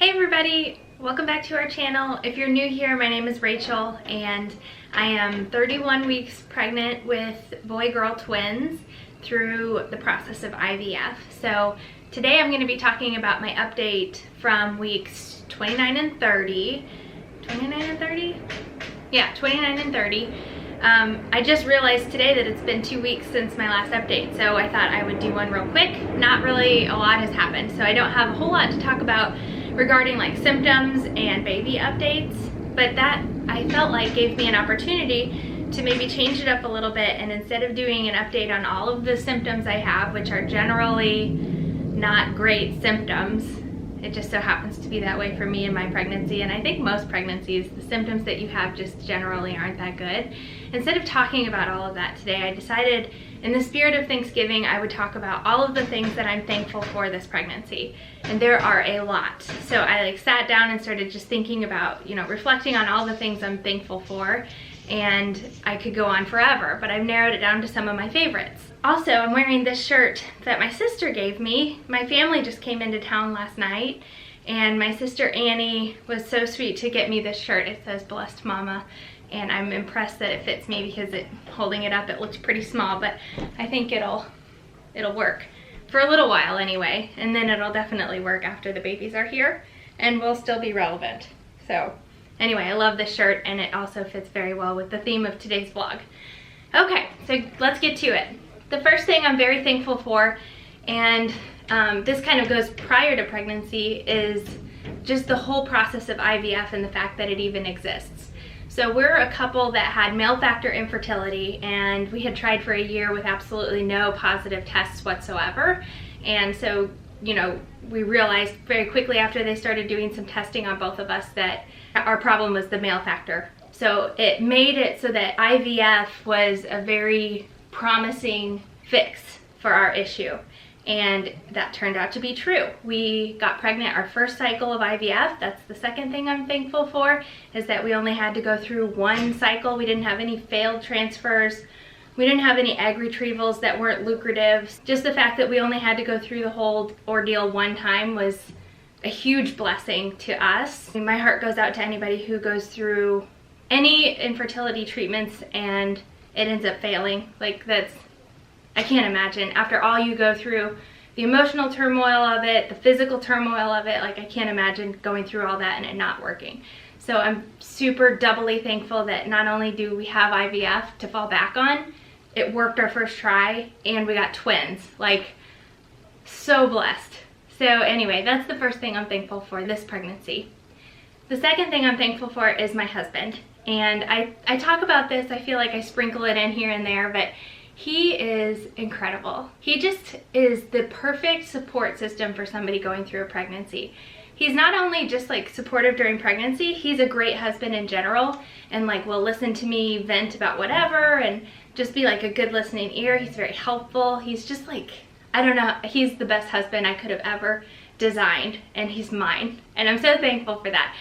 Hey everybody, welcome back to our channel. If you're new here, my name is Rachel and I am 31 weeks pregnant with boy-girl twins through the process of IVF. So today I'm going to be talking about my update from weeks 29 and 30. 29 and 30? Yeah, 29 and 30. I just realized today that it's been 2 weeks since my last update, so I thought I would do one real quick. Not really a lot has happened, so I don't have a whole lot to talk about regarding like symptoms and baby updates, but that I felt like gave me an opportunity to maybe change it up a little bit, and instead of doing an update on all of the symptoms I have, which are generally not great symptoms, it just so happens to be that way for me in my pregnancy, and I think most pregnancies, the symptoms that you have just generally aren't that good. Instead of talking about all of that today, I decided in the spirit of Thanksgiving, I would talk about all of the things that I'm thankful for this pregnancy. And there are a lot. So I sat down and started just thinking about, reflecting on all the things I'm thankful for. And I could go on forever, but I've narrowed it down to some of my favorites. Also, I'm wearing this shirt that my sister gave me. My family just came into town last night, and my sister Annie was so sweet to get me this shirt. It says "Blessed Mama," and I'm impressed that it fits me because holding it up, it looks pretty small, but I think it'll work for a little while anyway, and then it'll definitely work after the babies are here, and will still be relevant. So anyway, I love this shirt, and it also fits very well with the theme of today's vlog. Okay, so let's get to it. The first thing I'm very thankful for, and this kind of goes prior to pregnancy, is just the whole process of IVF and the fact that it even exists. So we're a couple that had male factor infertility, and we had tried for a year with absolutely no positive tests whatsoever. And so, we realized very quickly after they started doing some testing on both of us that our problem was the male factor. So it made it so that IVF was a very promising fix for our issue. And that turned out to be true. We got pregnant our first cycle of IVF. That's the second thing I'm thankful for, is that we only had to go through one cycle. We didn't have any failed transfers. We didn't have any egg retrievals that weren't lucrative. Just the fact that we only had to go through the whole ordeal one time was a huge blessing to us. My heart goes out to anybody who goes through any infertility treatments and it ends up failing. I can't imagine. After all you go through, the emotional turmoil of it, the physical turmoil of it, I can't imagine going through all that and it not working. So I'm super doubly thankful that not only do we have IVF to fall back on, it worked our first try, and we got twins. So blessed. So anyway, that's the first thing I'm thankful for this pregnancy. The second thing I'm thankful for is my husband. And I talk about this, I feel like I sprinkle it in here and there, but he is incredible. He just is the perfect support system for somebody going through a pregnancy. He's not only just supportive during pregnancy, he's a great husband in general, and will listen to me vent about whatever and just be a good listening ear. He's very helpful. He's just I don't know, he's the best husband I could have ever designed, and he's mine. And I'm so thankful for that.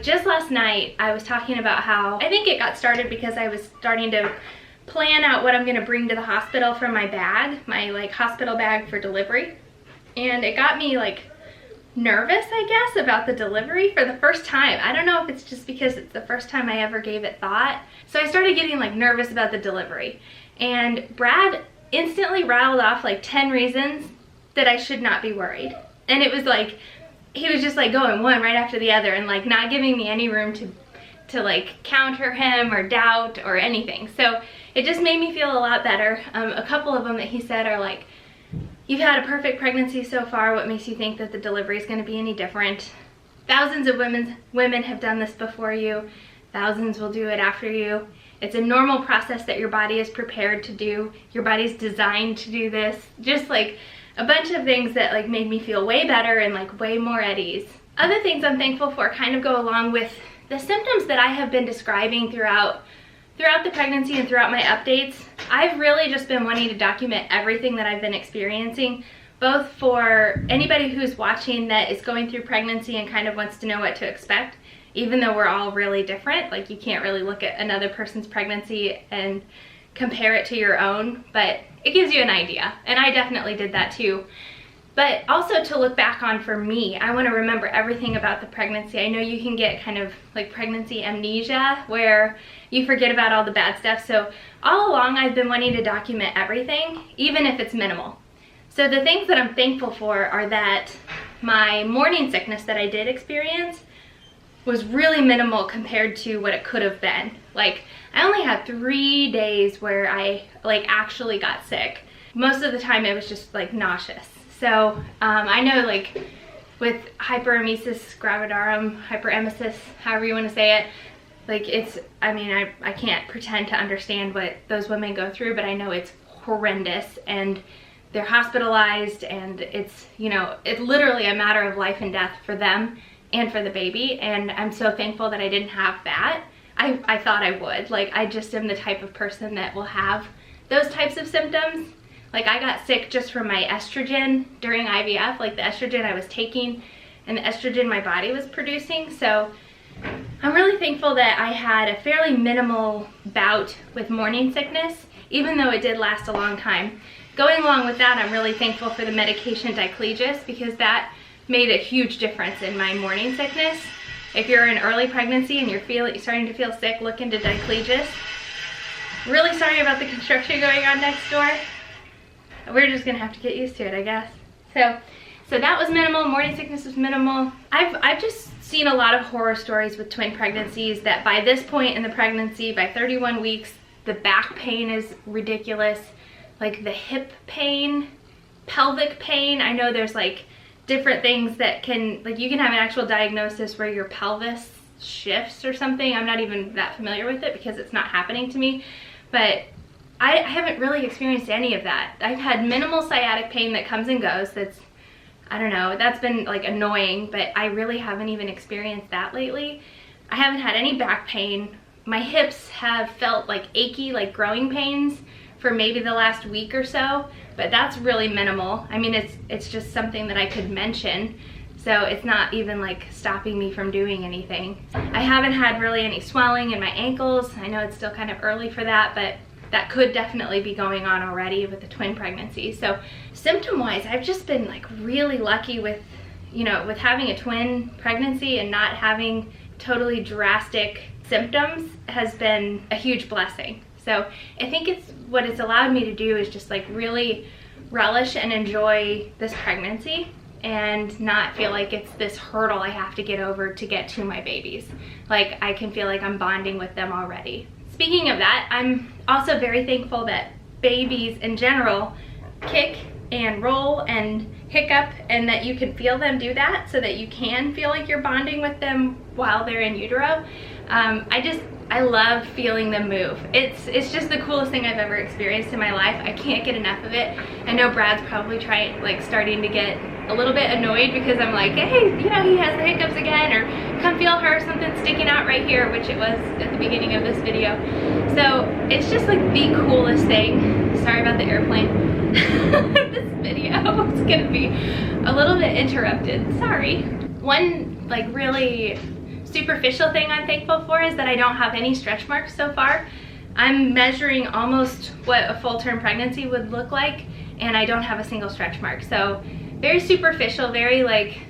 Just last night, I was talking about how, I think it got started because I was starting to plan out what I'm gonna bring to the hospital from my bag, my hospital bag for delivery. And it got me nervous, I guess, about the delivery for the first time. I don't know if it's just because it's the first time I ever gave it thought. So I started getting nervous about the delivery. And Brad instantly rattled off 10 reasons that I should not be worried. And it was he was just going one right after the other, and not giving me any room to counter him or doubt or anything. So it just made me feel a lot better. A couple of them that he said are you've had a perfect pregnancy so far. What makes you think that the delivery is going to be any different? Thousands of women have done this before you. Thousands will do it after you. It's a normal process that your body is prepared to do. Your body's designed to do this. Just a bunch of things that made me feel way better and way more at ease. Other things I'm thankful for kind of go along with the symptoms that I have been describing throughout the pregnancy and throughout my updates. I've really just been wanting to document everything that I've been experiencing, both for anybody who's watching that is going through pregnancy and kind of wants to know what to expect, even though we're all really different. You can't really look at another person's pregnancy and compare it to your own, but it gives you an idea, and I definitely did that too. but also to look back on for me. I want to remember everything about the pregnancy. I know you can get kind of like pregnancy amnesia where you forget about all the bad stuff. So all along I've been wanting to document everything, even if it's minimal. So the things that I'm thankful for are that my morning sickness that I did experience was really minimal compared to what it could have been. Like, I only had 3 days where I like actually got sick. Most of the time it was just like nauseous. So I know like with hyperemesis gravidarum, hyperemesis, however you want to say it, like it's, I mean, I can't pretend to understand what those women go through, but I know it's horrendous and they're hospitalized and it's, you know, it's literally a matter of life and death for them and for the baby. And I'm so thankful that I didn't have that. I thought I would. Like, I just am the type of person that will have those types of symptoms. Like, I got sick just from my estrogen during IVF, like the estrogen I was taking and the estrogen my body was producing. So I'm really thankful that I had a fairly minimal bout with morning sickness, even though it did last a long time. Going along with that, I'm really thankful for the medication diclegis, because that made a huge difference in my morning sickness. If you're in early pregnancy and you're starting to feel sick, look into diclegis. Really sorry about the construction going on next door. We're just gonna have to get used to it, I guess. So that was minimal. Morning sickness was minimal. I've just seen a lot of horror stories with twin pregnancies that by this point in the pregnancy, by 31 weeks, the back pain is ridiculous. Like the hip pain, pelvic pain. I know there's like different things that can, like you can have an actual diagnosis where your pelvis shifts or something. I'm not even that familiar with it because it's not happening to me, but I haven't really experienced any of that. I've had minimal sciatic pain that comes and goes. That's, I don't know, that's been like annoying, but I really haven't even experienced that lately. I haven't had any back pain. My hips have felt like achy, like growing pains for maybe the last week or so, but that's really minimal. I mean, it's just something that I could mention, so it's not even like stopping me from doing anything. I haven't had really any swelling in my ankles. I know it's still kind of early for that, but that could definitely be going on already with the twin pregnancy. So symptom-wise, I've just been like really lucky with, you know, with having a twin pregnancy and not having totally drastic symptoms has been a huge blessing. So I think what it's allowed me to do is just like really relish and enjoy this pregnancy and not feel like it's this hurdle I have to get over to get to my babies. Like, I can feel like I'm bonding with them already. Speaking of that, I'm also very thankful that babies in general kick and roll and hiccup, and that you can feel them do that so that you can feel like you're bonding with them while they're in utero. I love feeling them move. It's just the coolest thing I've ever experienced in my life. I can't get enough of it. I know Brad's probably starting to get a little bit annoyed because I'm like, hey, you know, he has the hiccups again, or come feel her, something sticking out right here, which it was at the beginning of this video. So it's just like the coolest thing. Sorry about the airplane. This video is gonna be a little bit interrupted, sorry. One like really superficial thing I'm thankful for is that I don't have any stretch marks so far. I'm measuring almost what a full-term pregnancy would look like, and I don't have a single stretch mark. So very superficial, very like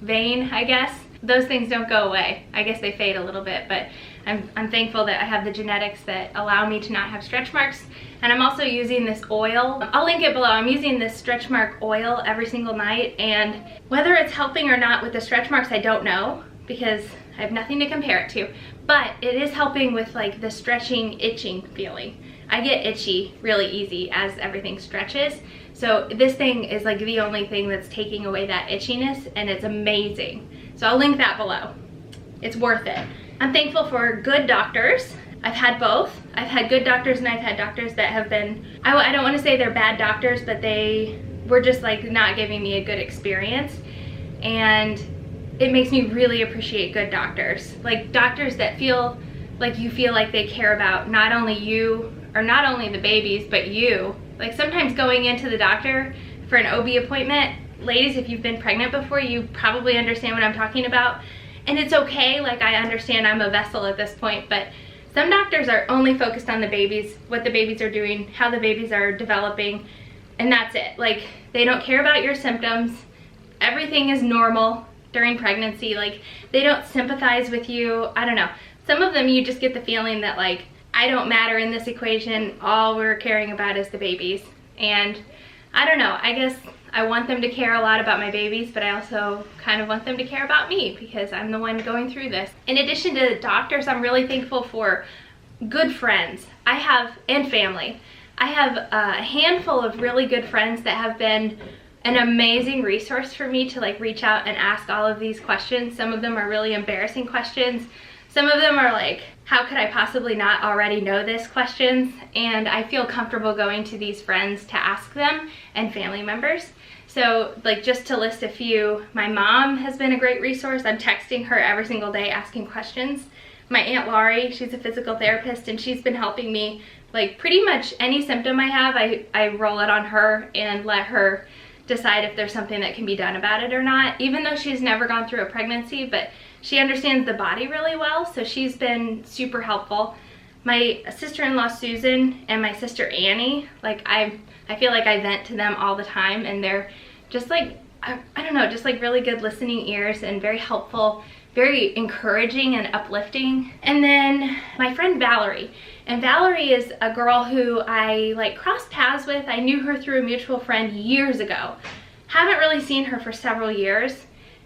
vain, I guess. Those things don't go away. I guess they fade a little bit, but I'm thankful that I have the genetics that allow me to not have stretch marks. And I'm also using this oil. I'll link it below. I'm using this stretch mark oil every single night, and whether it's helping or not with the stretch marks, I don't know, because I have nothing to compare it to, but it is helping with like the stretching, itching feeling. I get itchy really easy as everything stretches. So this thing is like the only thing that's taking away that itchiness, and it's amazing. So I'll link that below. It's worth it. I'm thankful for good doctors. I've had both. I've had good doctors and I've had doctors that have been, I don't want to say they're bad doctors, but they were just like not giving me a good experience. And it makes me really appreciate good doctors. Like doctors that feel like you feel like they care about not only you, or not only the babies, but you. Like sometimes going into the doctor for an OB appointment, ladies, if you've been pregnant before, you probably understand what I'm talking about. And it's okay, like I understand I'm a vessel at this point, but some doctors are only focused on the babies, what the babies are doing, how the babies are developing, and that's it. Like, they don't care about your symptoms. Everything is normal during pregnancy. Like, they don't sympathize with you. I don't know. Some of them, you just get the feeling that, like, I don't matter in this equation. All we're caring about is the babies. And I don't know. I guess I want them to care a lot about my babies, but I also kind of want them to care about me because I'm the one going through this. In addition to doctors, I'm really thankful for good friends and family. I have a handful of really good friends that have been an amazing resource for me to like reach out and ask all of these questions. Some of them are really embarrassing questions. Some of them are like, how could I possibly not already know this questions? And I feel comfortable going to these friends to ask them, and family members. So like, just to list a few, my mom has been a great resource. I'm texting her every single day asking questions. My Aunt Laurie, she's a physical therapist, and she's been helping me. Like, pretty much any symptom I have, I roll it on her and let her decide if there's something that can be done about it or not, even though she's never gone through a pregnancy, but she understands the body really well, so she's been super helpful. My sister-in-law Susan and my sister Annie, like, I feel like I vent to them all the time, and they're just like, I don't know, just like really good listening ears and very helpful, very encouraging and uplifting. And then my friend Valerie. And Valerie is a girl who I like crossed paths with. I knew her through a mutual friend years ago. Haven't really seen her for several years.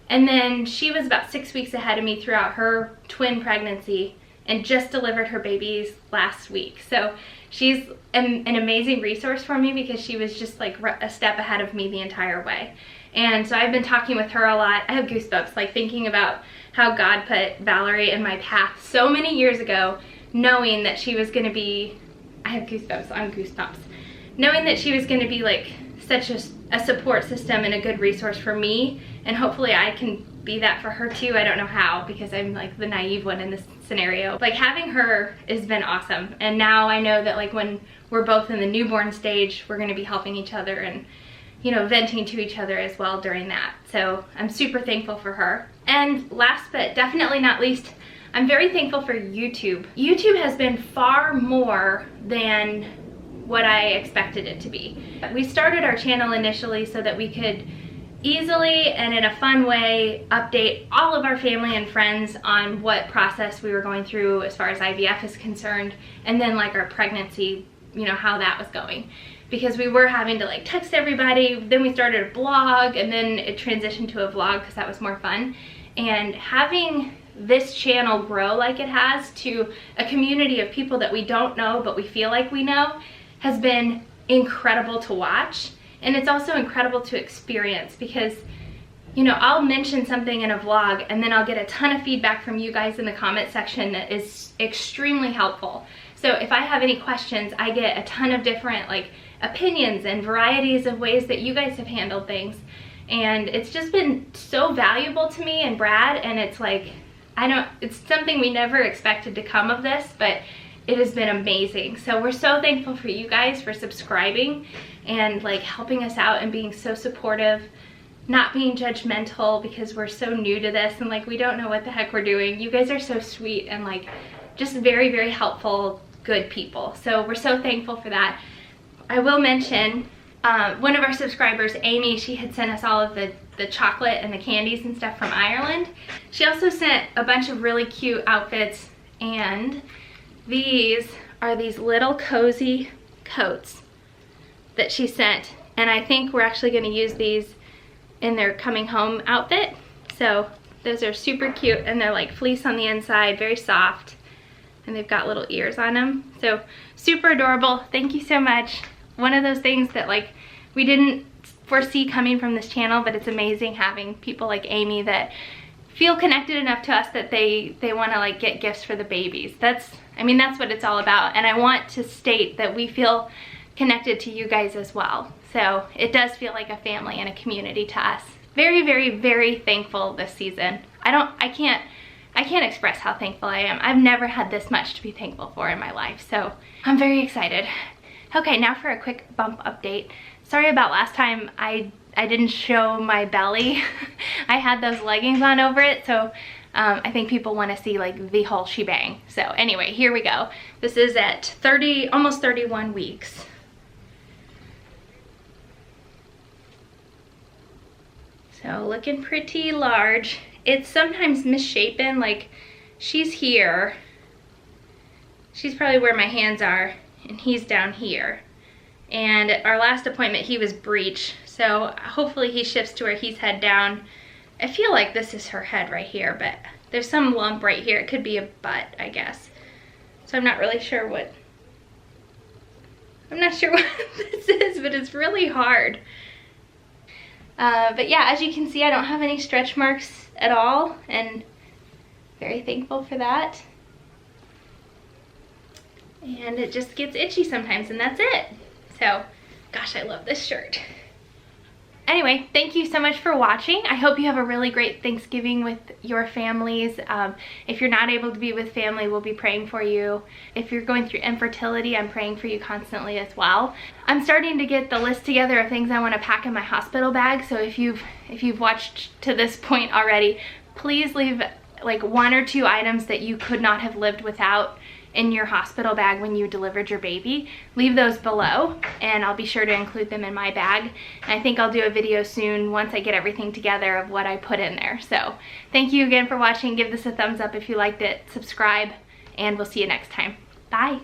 And then she was about 6 weeks ahead of me throughout her twin pregnancy and just delivered her babies last week. So she's an amazing resource for me because she was just like a step ahead of me the entire way. And so I've been talking with her a lot. I have goosebumps, like thinking about how God put Valerie in my path so many years ago, knowing that she was gonna be, I have goosebumps on goosebumps, knowing that she was gonna be like such a support system and a good resource for me, and hopefully I can be that for her too. I don't know how, because I'm like the naive one in this scenario. Like, having her has been awesome, and now I know that like when we're both in the newborn stage, we're gonna be helping each other and, you know, venting to each other as well during that. So I'm super thankful for her. And last but definitely not least, I'm very thankful for YouTube. YouTube has been far more than what I expected it to be. We started our channel initially so that we could easily and in a fun way update all of our family and friends on what process we were going through as far as IVF is concerned, and then like our pregnancy, you know, how that was going. Because we were having to like text everybody, then we started a blog, and then it transitioned to a vlog because that was more fun. And having this channel grow like it has to a community of people that we don't know but we feel like we know has been incredible to watch. And it's also incredible to experience because, you know, I'll mention something in a vlog and then I'll get a ton of feedback from you guys in the comment section that is extremely helpful. So if I have any questions, I get a ton of different like opinions and varieties of ways that you guys have handled things. And it's just been so valuable to me and Brad, and it's like, it's something we never expected to come of this, but it has been amazing. So we're so thankful for you guys for subscribing and like helping us out and being so supportive, not being judgmental because we're so new to this and like we don't know what the heck we're doing. You guys are so sweet and like just very, very helpful, good people. So we're so thankful for that. I will mention one of our subscribers, Amy, she had sent us all of the chocolate and the candies and stuff from Ireland. She also sent a bunch of really cute outfits, and these are these little cozy coats that she sent, and I think we're actually going to use these in their coming home outfit. So those are super cute, and they're like fleece on the inside, very soft, and they've got little ears on them. So super adorable. Thank you so much. One of those things that like we didn't foresee coming from this channel, but it's amazing having people like Amy that feel connected enough to us that they want to like get gifts for the babies. That's what it's all about. And I want to state that we feel connected to you guys as well. So it does feel like a family and a community to us. Very, very, very thankful this season. I can't express how thankful I am. I've never had this much to be thankful for in my life. So I'm very excited. Okay, now for a quick bump update. Sorry about last time I didn't show my belly. I had those leggings on over it, so I think people want to see like the whole shebang. So anyway, here we go. This is at almost 31 weeks. So looking pretty large. It's sometimes misshapen, like she's here. She's probably where my hands are, and he's down here. And at our last appointment, he was breech, so hopefully he shifts to where he's head down. I feel like this is her head right here, but there's some lump right here. It could be a butt, I guess. So I'm not really sure what, this is, but it's really hard. But yeah, as you can see, I don't have any stretch marks at all, and very thankful for that. And it just gets itchy sometimes, and that's it. So, gosh, I love this shirt. Anyway, thank you so much for watching. I hope you have a really great Thanksgiving with your families. If you're not able to be with family, we'll be praying for you. If you're going through infertility, I'm praying for you constantly as well. I'm starting to get the list together of things I want to pack in my hospital bag. So if you've watched to this point already, please leave like 1 or 2 items that you could not have lived without in your hospital bag when you delivered your baby. Leave those below, and I'll be sure to include them in my bag. And I think I'll do a video soon once I get everything together of what I put in there. So thank you again for watching. Give this a thumbs up if you liked it, subscribe, and we'll see you next time. Bye.